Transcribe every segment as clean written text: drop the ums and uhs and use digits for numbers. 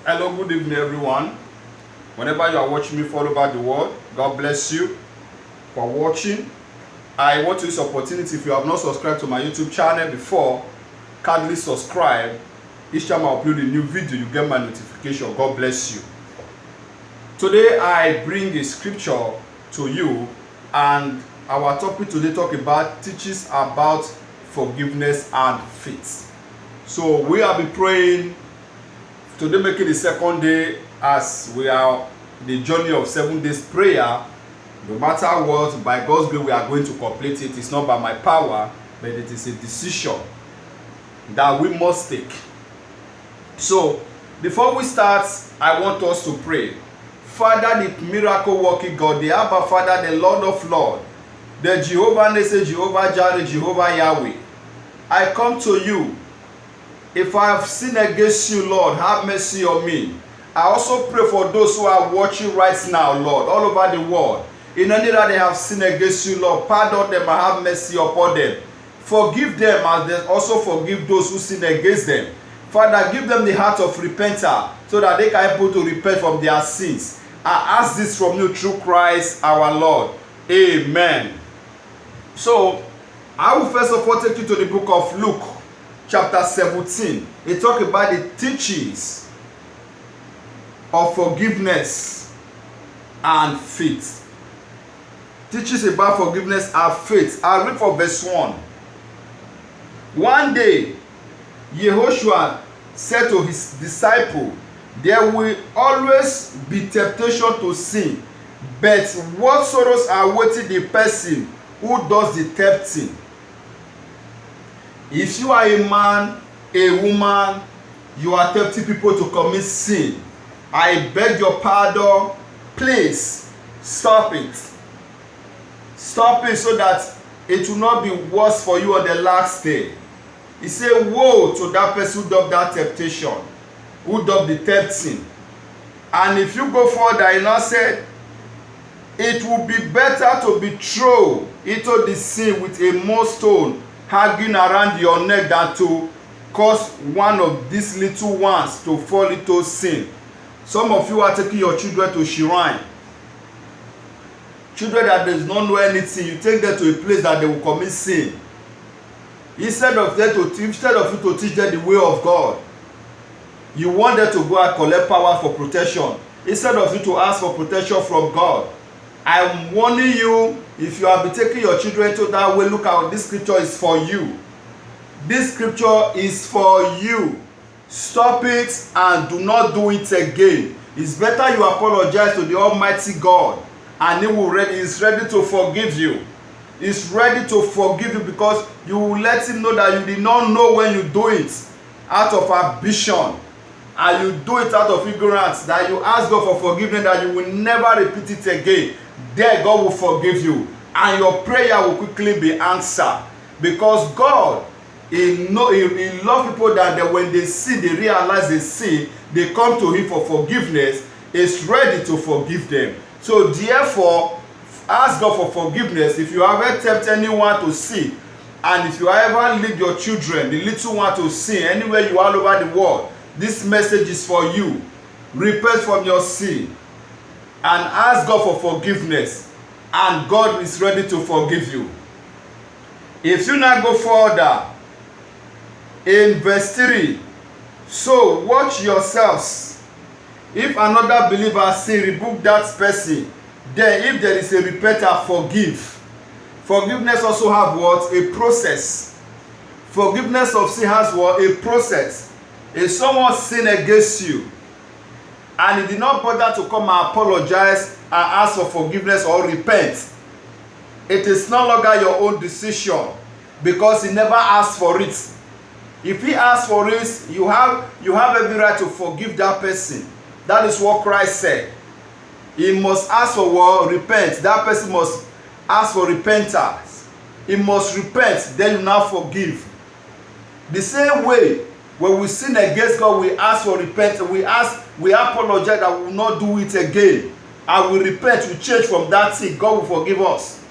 Hello, good evening, everyone. Whenever you are watching me all over the world, God bless you for watching. I want to use this opportunity. If you have not subscribed to my YouTube channel before, kindly subscribe. Each time I upload a new video, you get my notification. God bless you. Today, I bring a scripture to you, and our topic today teaches about forgiveness and faith. So we have been praying today, making the second day as we are the journey of 7 days prayer. No matter what, by God's grace, we are going to complete it. It's not by my power, but it is a decision that we must take. So before we start, I want us to pray. Father, the miracle working God, the Abba Father, the Lord of Lords, the Jehovah Nissi, Jehovah Jireh, Jehovah Yahweh, I come to you. If I have sinned against you, Lord, have mercy on me. I also pray for those who are watching right now, Lord, all over the world. In any that they have sinned against you, Lord, pardon them and have mercy upon them. Forgive them as they also forgive those who sin against them. Father, give them the heart of repenter so that they can be able to repent from their sins. I ask this from you through Christ our Lord. Amen. So, I will first of all take you to the book of Luke. Chapter 17, it talks about the teachings of forgiveness and faith. Teachings about forgiveness and faith. I'll read from verse 1. One day, Yehoshua said to his disciples, there will always be temptation to sin, but what sorrows are awaiting the person who does the tempting? If you are a man, a woman, you are tempting people to commit sin, I beg your pardon, please stop it. Stop it so that it will not be worse for you on the last day. He said, woe to that person who does that temptation, who does the tempting. And if you go further, he now said, it will be better to be thrown into the sea with a millstone hanging around your neck than to cause one of these little ones to fall into sin. Some of you are taking your children to shrine. Children that does not know anything, you take them to a place that they will commit sin. Instead of you to teach them the way of God, you want them to go and collect power for protection. Instead of you to ask for protection from God. I'm warning you, if you have been taking your children to that way, look out, this scripture is for you. This scripture is for you. Stop it and do not do it again. It's better you apologize to the Almighty God, and He is ready to forgive you. He's ready to forgive you because you will let Him know that you did not know when you do it out of ambition, and you do it out of ignorance, that you ask God for forgiveness, that you will never repeat it again. There God will forgive you, and your prayer will quickly be answered, because God, He loves people that when they sin, they realize they sin, they come to Him for forgiveness. He's ready to forgive them. So therefore, ask God for forgiveness. If you ever tempt anyone to sin, and if you ever lead your children, the little one, to sin anywhere you are all over the world, this message is for you. Repent from your sin and ask God for forgiveness, and God is ready to forgive you. If you now go further, in verse 3, so watch yourselves. If another believer sin, rebuke that person. Then if there is a repenter, forgive. Forgiveness also have what? A process. Forgiveness of sin has what? A process. If someone sin against you, and he did not bother to come and apologize and ask for forgiveness or repent, it is no longer your own decision, because he never asked for it. If he asks for it, you have every right to forgive that person. That is what Christ said. He must ask for what? Repent. That person must ask for repentance. He must repent, then you now forgive. The same way, when we sin against God, we ask for repentance. We apologize that we will not do it again. And we repent, we change from that sin. God will forgive us.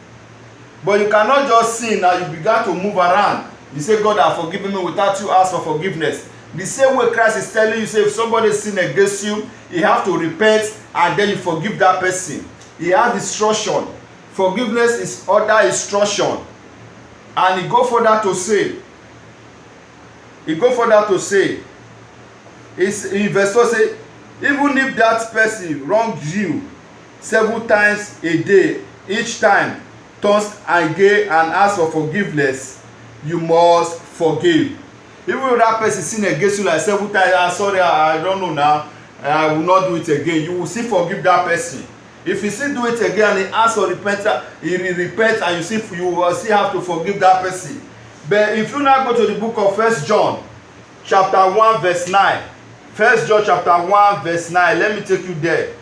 But you cannot just sin and you begin to move around. You say, God has forgiven me without you ask for forgiveness. The same way Christ is telling you, say if somebody sin against you, you have to repent and then you forgive that person. He has instruction. Forgiveness is other instruction. And he go further to say, in verse 4 say, even if that person wrongs you 7 times a day, each time turns again and asks for forgiveness, you must forgive. Even if that person sin against you like 7 times, sorry, I don't know now, I will not do it again, you will still forgive that person. If you still do it again and he asks for repentance, he repents, and you will still have to forgive that person. But if you now go to the book of 1 John chapter 1 verse 9, 1 John chapter 1 verse 9, let me take you there.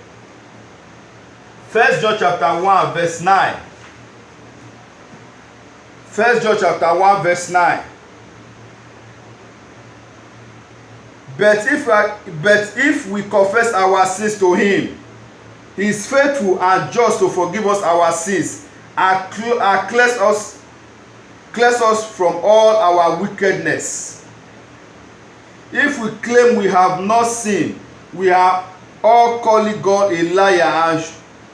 1 John chapter 1 verse 9. 1 John chapter 1 verse 9. But if we confess our sins to him, he is faithful and just to forgive us our sins and cleanse us from all our wickedness. If we claim we have not sinned, we are all calling God a liar and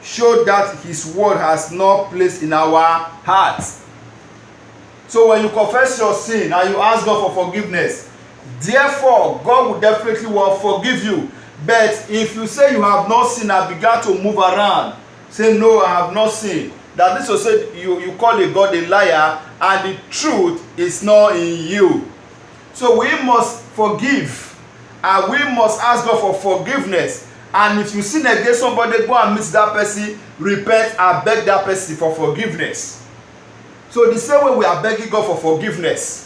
show that his word has no place in our hearts. So when you confess your sin and you ask God for forgiveness, therefore God will definitely will forgive you. But if you say you have not sinned and began to move around, say no, I have not sinned, that this will say you call a God a liar and the truth is not in you. So we must forgive and we must ask God for forgiveness. And if you sin against somebody, go and meet that person, repent and beg that person for forgiveness. So the same way we are begging God for forgiveness,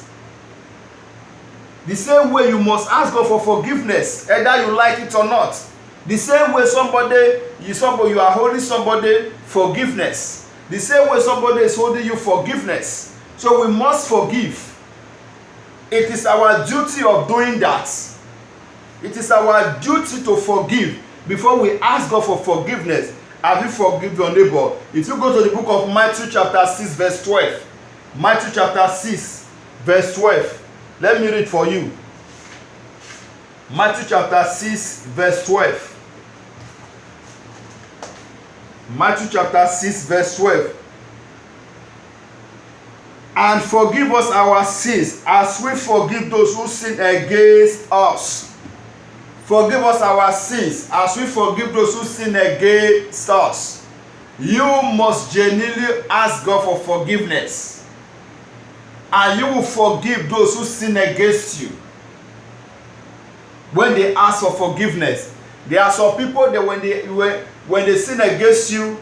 the same way you must ask God for forgiveness, either you like it or not. The same way you are holding somebody forgiveness. The same way somebody is holding you forgiveness. So we must forgive. It is our duty of doing that. It is our duty to forgive before we ask God for forgiveness. Have you forgiven your neighbor? If you go to the book of Matthew chapter 6 verse 12. Matthew chapter 6 verse 12. Let me read for you. Matthew chapter 6 verse 12. Matthew chapter 6 verse 12. And forgive us our sins as we forgive those who sin against us. Forgive us our sins as we forgive those who sin against us. You must genuinely ask God for forgiveness. And you will forgive those who sin against you. When they ask for forgiveness, there are some people that when they sin against you,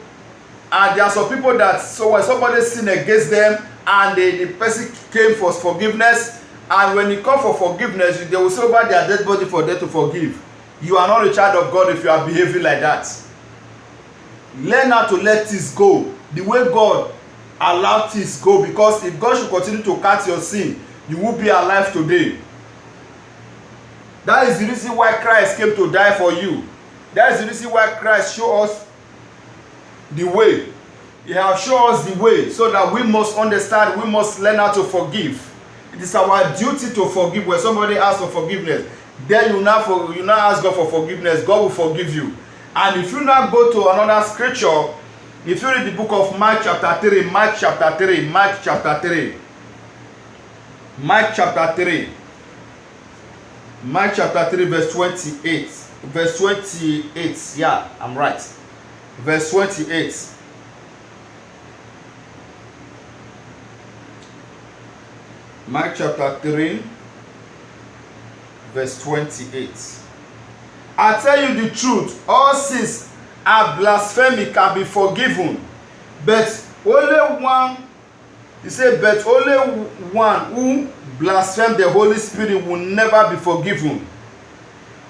and there are some people that, so when somebody sin against them and the person came for forgiveness, and when you come for forgiveness, they will say over their dead body for them to forgive. You are not a child of God if you are behaving like that. Learn how to let this go the way God allowed this go, because if God should continue to cut your sin, you will be alive today. That is the reason why Christ came to die for you. That is the reason why Christ showed us the way. He has shown us the way so that we must understand, we must learn how to forgive. It is our duty to forgive. When somebody asks for forgiveness, then you now ask God for forgiveness. God will forgive you. And if you now go to another scripture, if you read the book of Mark chapter 3, Mark chapter 3, Mark chapter 3, Mark chapter 3, Mark chapter 3 verse 28, verse 28, yeah, I'm right, verse 28. Mark chapter 3 verse 28. I tell you the truth, all sins and blasphemy can be forgiven, but only one, he said, but only one who blasphemes the Holy Spirit will never be forgiven.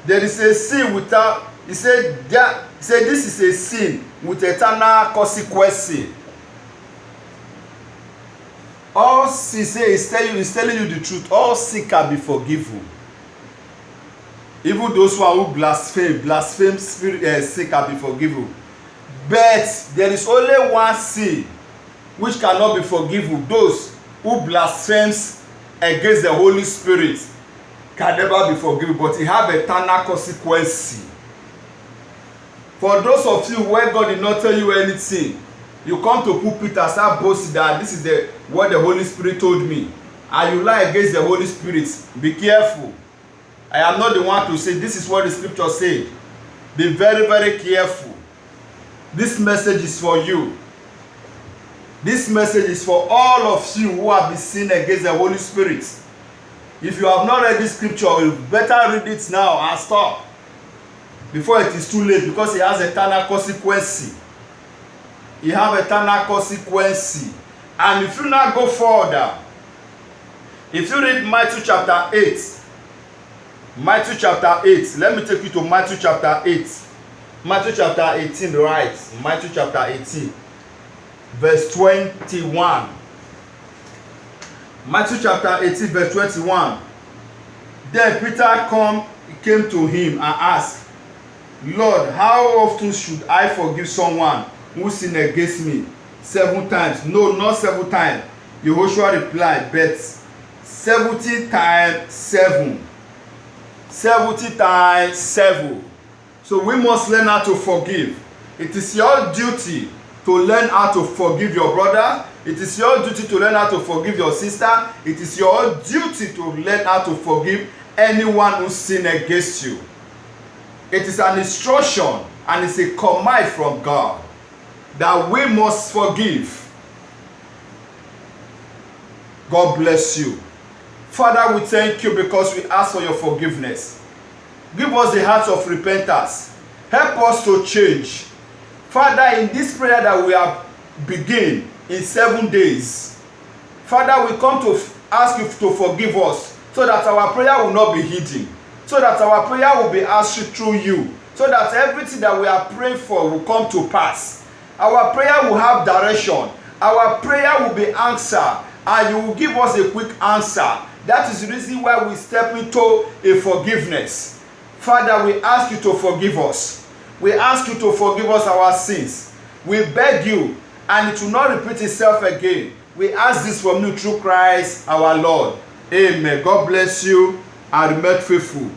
There is a sin without, he said this is a sin with eternal consequence. All sin, is telling you the truth, all sin can be forgiven. Even those who blaspheme sin can be forgiven. But there is only one sin which cannot be forgiven: those who blasphemes against the Holy Spirit. can never be forgiven, but it have eternal consequence. For those of you where God did not tell you anything, you come to pulpit and start boasting that this is what the Holy Spirit told me, and you lie against the Holy Spirit. Be careful. I am not the one to say this is what the scripture said. Be very, very careful. This message is for you. This message is for all of you who have been sinning against the Holy Spirit. If you have not read this scripture, you better read it now and stop before it is too late, because it has eternal consequence. It has eternal consequence. And if you now go further, if you read Matthew chapter 8, Matthew chapter 8, let me take you to Matthew chapter 8. Matthew chapter 18, right? Matthew chapter 18, verse 21. Matthew chapter 18, verse 21. Then Peter came to him and asked, Lord, how often should I forgive someone who sinned against me? 7 times? No, not 7 times. Yehoshua replied, but 70 times 7. 70 times 7. So we must learn how to forgive. It is your duty to learn how to forgive your brother. It is your duty to learn how to forgive your sister. It is your duty to learn how to forgive anyone who sinned against you. It is an instruction and it's a command from God that we must forgive. God bless you. Father, we thank you because we ask for your forgiveness. Give us the heart of repentance. Help us to change. Father, in this prayer that we have begin in 7 days, Father, we come to ask you to forgive us so that our prayer will not be hidden, so that our prayer will be answered through you, so that everything that we are praying for will come to pass. Our prayer will have direction. Our prayer will be answered, and you will give us a quick answer. That is the reason why we step into a forgiveness. Father, we ask you to forgive us. We ask you to forgive us our sins. We beg you, and it will not repeat itself again. We ask this from you through Christ our Lord. Amen. God bless you and remain faithful.